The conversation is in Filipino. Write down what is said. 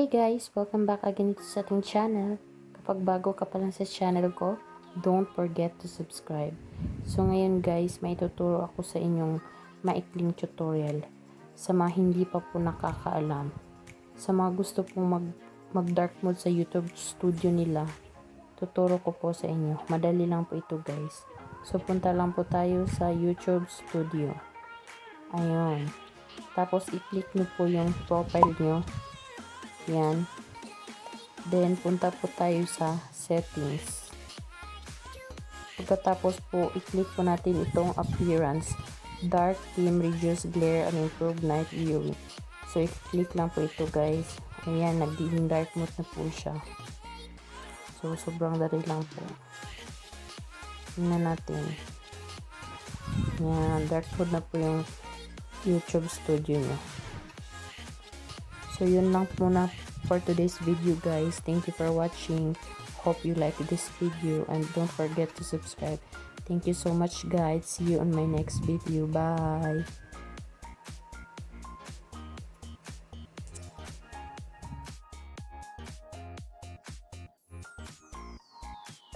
Hey guys! Welcome back again sa ating channel. Kapag bago ka pa lang sa channel ko, don't forget to subscribe. So ngayon guys, may tuturo ako sa inyong maikling tutorial sa mga hindi pa po nakakaalam. Sa mga gusto pong mag dark mode sa YouTube studio nila, tuturo ko po sa inyo. Madali lang po ito guys. So punta lang po tayo sa YouTube studio. Ayun. Tapos i-click nyo po yung profile nyo. Yan. Then, punta po tayo sa settings. Pagkatapos po, i-click po natin itong appearance. Dark theme, reduce glare, and improve night viewing. So, i-click lang po ito guys. Ayan, nagiging dark mode na po siya. So, sobrang dali lang po. Tingnan natin. Ayan, dark mode na po yung YouTube studio nyo. So, yun lang muna for today's video guys. Thank you for watching. Hope you like this video and don't forget to subscribe. Thank you so much guys. See you on my next video. Bye!